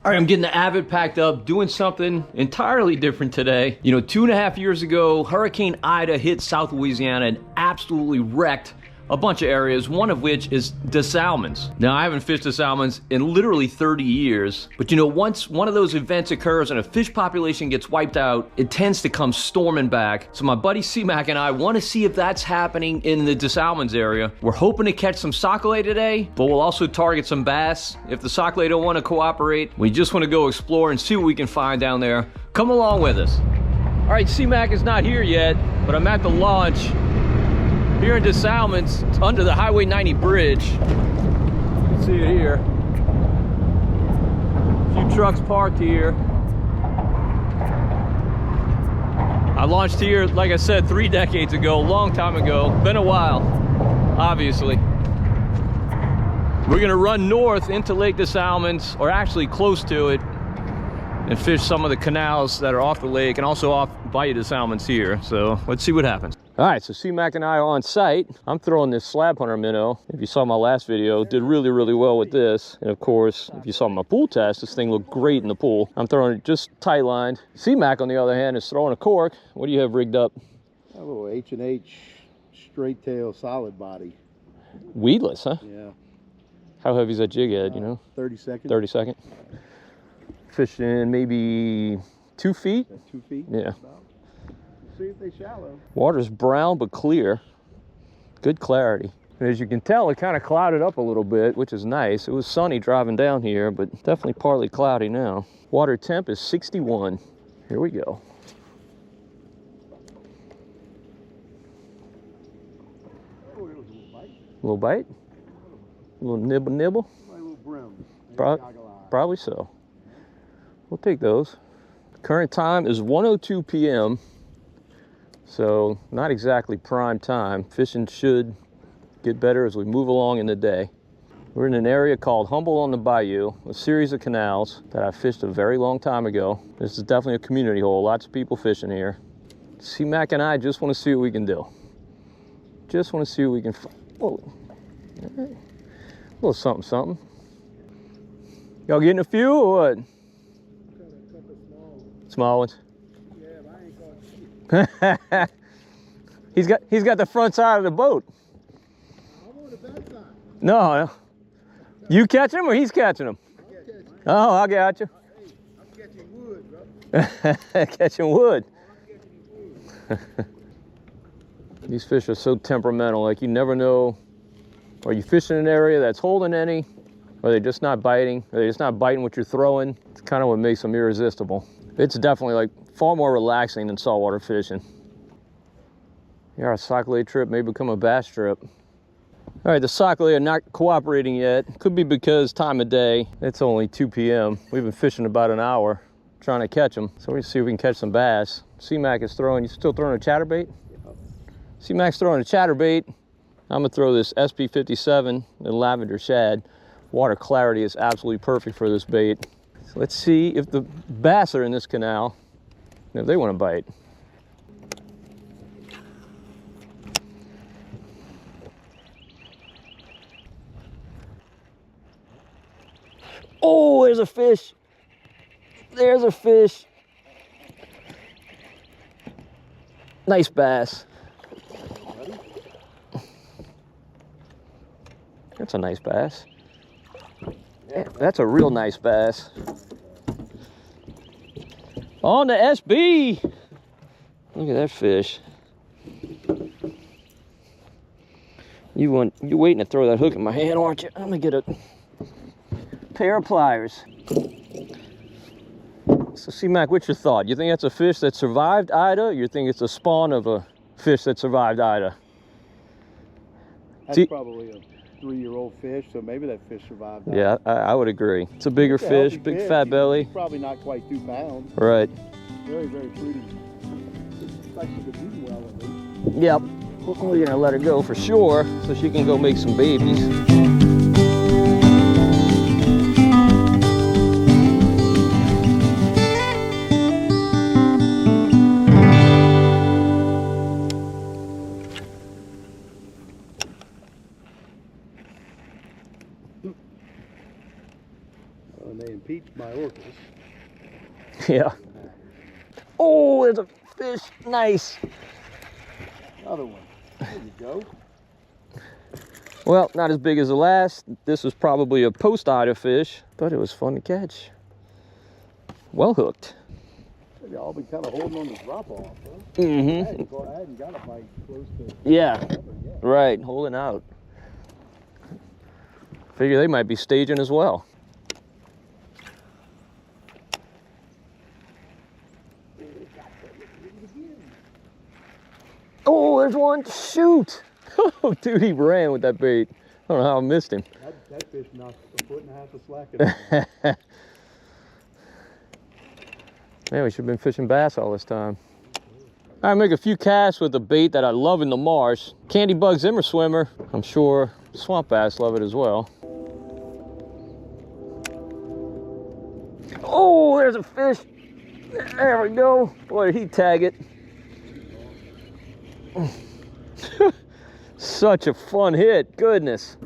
All right, I'm getting the Avid packed up, doing something entirely different today. You know, 2.5 years ago, Hurricane Ida hit South Louisiana and absolutely wrecked a bunch of areas, one of which is Des Allemands. Now, I haven't fished Des Allemands in literally 30 years, but you know, once one of those events occurs and a fish population gets wiped out, it tends to come storming back. So my buddy C-Mac and I want to see if that's happening in the Des Allemands area. We're hoping to catch some sockeye today, but we'll also target some bass. If the sockeye don't want to cooperate, we just want to go explore and see what we can find down there. Come along with us. All right, C-Mac is not here yet, but I'm at the launch here in Des Allemands. It's under the Highway 90 bridge. You can see it here. A few trucks parked here. I launched here, like I said, 3 decades ago, a long time ago. Been a while, obviously. We're gonna run north into Lake Des Allemands, or actually close to it, and fish some of the canals that are off the lake and also off Bayou Des Allemands here. So let's see what happens. All right, so C-Mac and I are on site. I'm throwing this slab hunter minnow. If you saw my last video, did really, really well with this. And of course, if you saw my pool test, this thing looked great in the pool. I'm throwing it just tight lined. C-Mac, on the other hand, is throwing a cork. What do you have rigged up? A little H&H straight tail solid body. Weedless, huh? Yeah. How heavy is that jig head, you know? 30 seconds. 30 second. Fishing maybe 2 feet? 2 feet? Yeah. See if they shallow. Water's brown but clear. Good clarity. And as you can tell, it kind of clouded up a little bit, which is nice. It was sunny driving down here, but definitely partly cloudy now. Water temp is 61. Here we go. Oh, there was a little bite. A little bite? A little nibble nibble? A little brim. Probably so. We'll take those. Current time is 1:02 p.m. So not exactly prime time. Fishing should get better as we move along in the day. We're in an area called Humble on the Bayou, a series of canals that I fished a very long time ago. This is definitely a community hole, lots of people fishing here. C-Mac and I just want to see what we can do. Just want to see what we can find. Whoa. A little something, something. Y'all getting a few or what? Small ones. he's got the front side of the boat. I'm on the back side. No. You catching him or he's catching him? Oh, I got you. Hey, I'm catching wood, bro. Catching wood. These fish are so temperamental, like you never know. Are you fishing in an area that's holding any? Or are they just not biting? Are they just not biting what you're throwing? It's kind of what makes them irresistible. It's definitely like far more relaxing than saltwater fishing. Yeah, our sockeye trip may become a bass trip. All right, the sockeye are not cooperating yet. Could be because time of day. It's only 2 p.m. We've been fishing about an hour trying to catch them. So we're gonna see if we can catch some bass. C-Mac is throwing, you still throwing a chatterbait? C-Mac's throwing a chatterbait. I'm gonna throw this SP57 and lavender shad. Water clarity is absolutely perfect for this bait. So let's see if the bass are in this canal, and if they want to bite. Oh, there's a fish. There's a fish. Nice bass. That's a nice bass. Yeah, that's a real nice bass. On the SB. Look at that fish. You waiting to throw that hook in my hand, aren't you? I'm gonna get a pair of pliers. So C-Mac, what's your thought? You think that's a fish that survived Ida, or you think it's a spawn of a fish that survived Ida? That's probably a 3-year-old fish, so maybe that fish survived. Yeah, I would agree. It's a bigger fish, big fat belly. Probably not quite 2 pounds. Right. Very, very pretty. Looks like she could eat well at least. Yep. We're gonna let her go for sure, so she can go make some babies. And they impeach my orcas. Yeah. Oh, there's a fish. Nice. Another one. There you go. Well, not as big as the last. This was probably a post-Ida fish, but it was fun to catch. Well hooked. They've all been kind of holding on to drop off, huh? Mm-hmm. I hadn't got a bite close to Yeah. yet. Right, holding out. Figure they might be staging as well. Oh, there's one. Shoot. Oh, dude, he ran with that bait. I don't know how I missed him. That fish knocked a foot and a half of slack in it. Man, we should have been fishing bass all this time. I make a few casts with a bait that I love in the marsh. Candy bug Zimmer swimmer. I'm sure swamp bass love it as well. Oh, there's a fish. There we go. Boy, did he tag it. Such a fun hit. Goodness.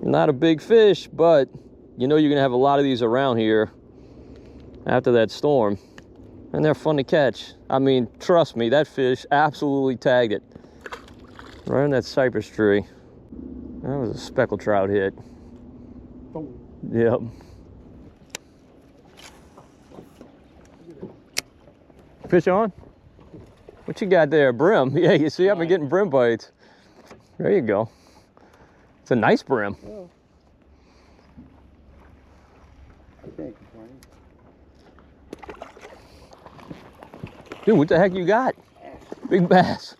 Not a big fish, but you know you're gonna have a lot of these around here after that storm, and they're fun to catch. I mean, trust me, that fish absolutely tagged it right on that cypress tree. That was a speckled trout hit. Oh. Yep. Fish on? What you got there? Brim. Yeah, you see, I've been getting brim bites. There you go. It's a nice brim. Well, I can't complain. Dude, what the heck you got? Big bass.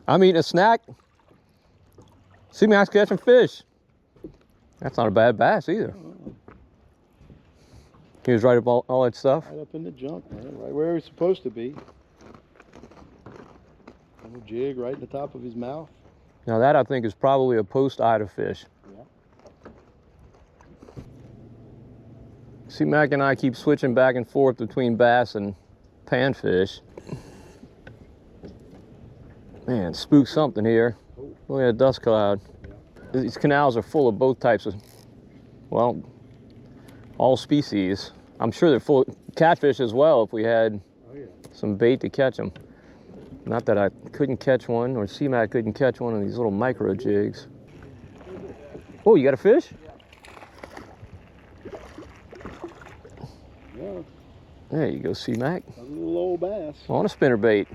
I'm eating a snack. See me, I was catching fish. That's not a bad bass either. He was right up all that stuff. Right up in the junk, man. Right where he's supposed to be. Little jig right in the top of his mouth. Now that I think is probably a post-Ida fish. Yeah. See, Mac and I keep switching back and forth between bass and panfish. Man, spook something here. Look at that dust cloud. These canals are full of both types of, well, all species. I'm sure they're full of catfish as well if we had some bait to catch them. Not that I couldn't catch one, or C-Mac couldn't catch one of these little micro jigs. Oh, you got a fish? Yeah. There you go, C-Mac. A little old bass. On a spinner bait.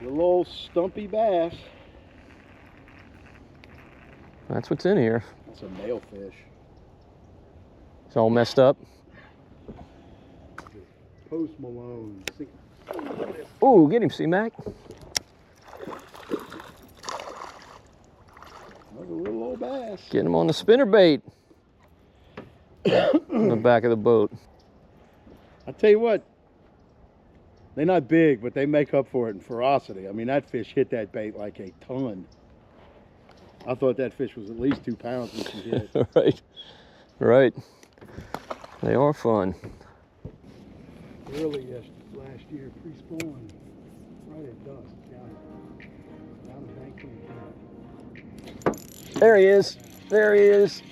A little old stumpy bass. That's what's in here. That's a male fish. It's all messed up. Post Malone. Oh, get him, C-Mac. Another little old bass. Get him on the spinner bait. In the back of the boat. I tell you what, they're not big, but they make up for it in ferocity. I mean, that fish hit that bait like a ton. I thought that fish was at least 2 pounds when she hit. Right, right. They are fun. Early last year, pre-spawn, right at dusk, down the bank. There he is. There he is.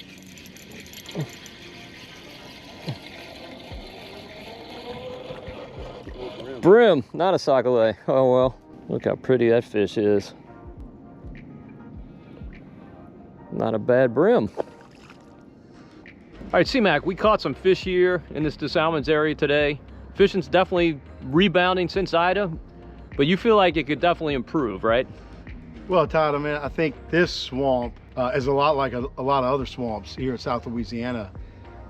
Brim, not a sockeye. Oh well, look how pretty that fish is. Not a bad brim. All right, C-Mac, we caught some fish here in this Des Allemands area today. Fishing's definitely rebounding since Ida, but you feel like it could definitely improve, right? Well, Todd, I mean, I think this swamp is a lot like a lot of other swamps here in South Louisiana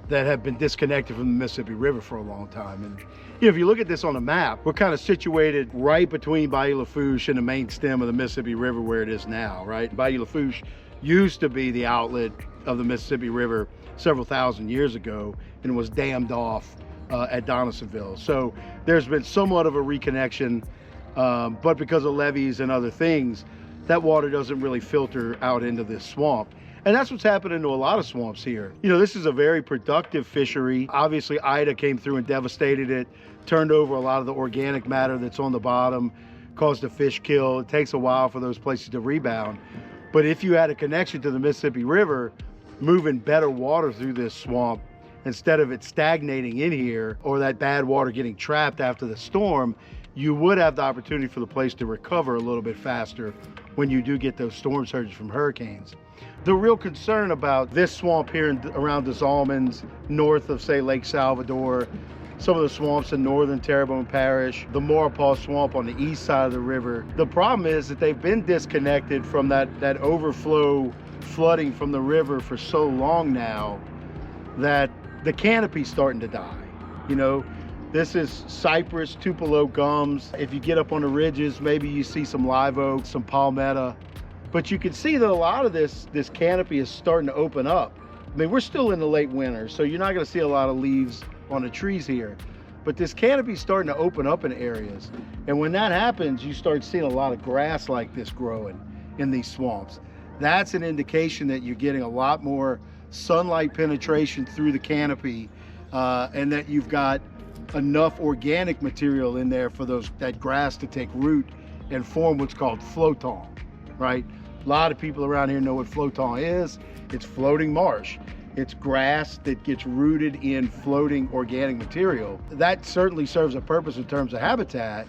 that have been disconnected from the Mississippi River for a long time. And you know, if you look at this on a map, we're kind of situated right between Bayou Lafourche and the main stem of the Mississippi River where it is now, right? Bayou Lafourche used to be the outlet of the Mississippi River several thousand years ago and was dammed off at Donaldsonville. So there's been somewhat of a reconnection, but because of levees and other things, that water doesn't really filter out into this swamp. And that's what's happening to a lot of swamps here. You know, this is a very productive fishery. Obviously, Ida came through and devastated it, turned over a lot of the organic matter that's on the bottom, caused a fish kill. It takes a while for those places to rebound. But if you had a connection to the Mississippi River, moving better water through this swamp, instead of it stagnating in here or that bad water getting trapped after the storm, you would have the opportunity for the place to recover a little bit faster when you do get those storm surges from hurricanes. The real concern about this swamp here around Des Allemands, north of, say, Lake Salvador, some of the swamps in northern Terrebonne Parish, the Maurepas Swamp on the east side of the river, the problem is that they've been disconnected from that overflow flooding from the river for so long now that the canopy's starting to die. You know, this is cypress, tupelo gums. If you get up on the ridges, maybe you see some live oak, some palmetto. But you can see that a lot of this canopy is starting to open up. I mean, we're still in the late winter, so you're not gonna see a lot of leaves on the trees here. But this canopy's starting to open up in areas. And when that happens, you start seeing a lot of grass like this growing in these swamps. That's an indication that you're getting a lot more sunlight penetration through the canopy, and that you've got enough organic material in there for that grass to take root and form what's called floton, right? A lot of people around here know what floton is. It's floating marsh. It's grass that gets rooted in floating organic material. That certainly serves a purpose in terms of habitat,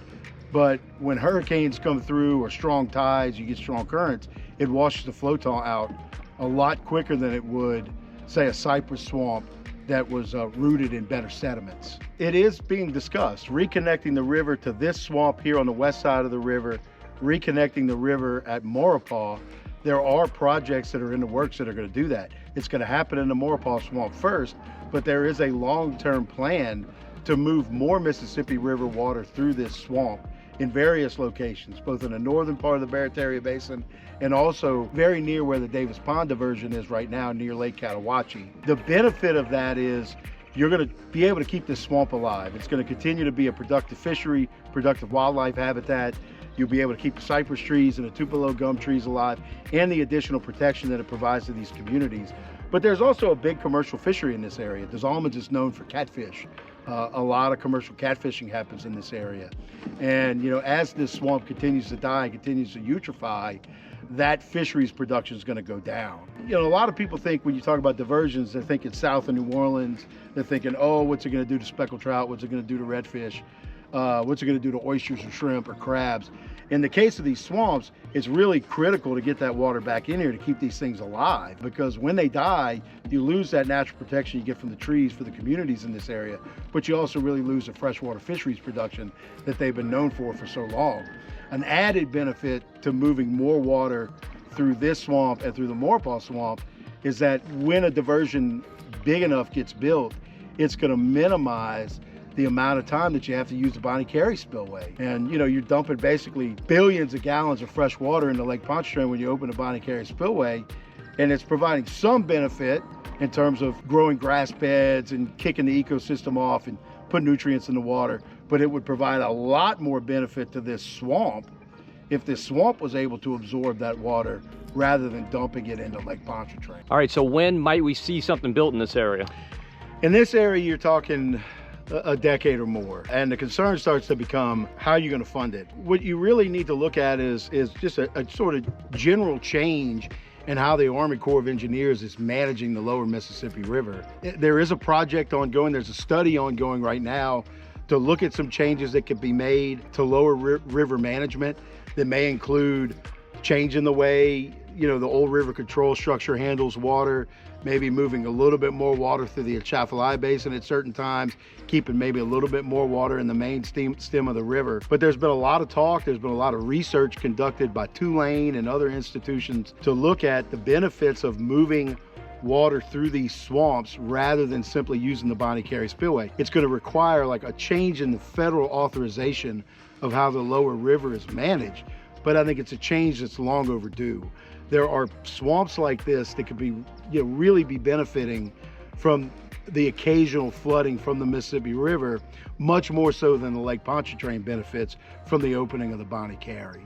but when hurricanes come through or strong tides, you get strong currents, it washes the floton out a lot quicker than it would, say, a cypress swamp that was rooted in better sediments. It is being discussed, reconnecting the river to this swamp here on the west side of the river, reconnecting the river at Maurepas. There are projects that are in the works that are going to do that. It's going to happen in the Maurepas Swamp first, but there is a long-term plan to move more Mississippi River water through this swamp in various locations, both in the northern part of the Barataria Basin and also very near where the Davis Pond diversion is right now, near Lake Cotahuachi. The benefit of that is you're going to be able to keep this swamp alive. It's going to continue to be a productive fishery, productive wildlife habitat. You'll be able to keep the cypress trees and the tupelo gum trees alive, and the additional protection that it provides to these communities. But there's also a big commercial fishery in this area. Des Allemands is known for catfish. A lot of commercial catfishing happens in this area. And, you know, as this swamp continues to die, continues to eutrophy, that fisheries production is going to go down. You know, a lot of people think when you talk about diversions, they're thinking south of New Orleans. They're thinking, oh, what's it going to do to speckled trout? What's it going to do to redfish? What's it going to do to oysters or shrimp or crabs? In the case of these swamps, it's really critical to get that water back in here to keep these things alive, because when they die, you lose that natural protection you get from the trees for the communities in this area, but you also really lose the freshwater fisheries production that they've been known for so long. An added benefit to moving more water through this swamp and through the Maurepas Swamp is that when a diversion big enough gets built, it's going to minimize the amount of time that you have to use the Bonnie Carey spillway. And, you know, you're dumping basically billions of gallons of fresh water into Lake Pontchartrain when you open the Bonnie Carey spillway, and it's providing some benefit in terms of growing grass beds and kicking the ecosystem off and putting nutrients in the water, but it would provide a lot more benefit to this swamp if this swamp was able to absorb that water rather than dumping it into Lake Pontchartrain. All right, so when might we see something built in this area? In this area, you're talking a decade or more. And the concern starts to become, how are you going to fund it? What you really need to look at is just a sort of general change in how the Army Corps of Engineers is managing the lower Mississippi River. There is a project ongoing, there's a study ongoing right now to look at some changes that could be made to lower river management that may include changing the way, you know, the old river control structure handles water, maybe moving a little bit more water through the Atchafalaya Basin at certain times, keeping maybe a little bit more water in the main stem of the river. But there's been a lot of talk, there's been a lot of research conducted by Tulane and other institutions to look at the benefits of moving water through these swamps rather than simply using the Bonnie Carey spillway. It's going to require like a change in the federal authorization of how the lower river is managed, but I think it's a change that's long overdue. There are swamps like this that could be, you know, really be benefiting from the occasional flooding from the Mississippi River, much more so than the Lake Pontchartrain benefits from the opening of the Bonnie Carey.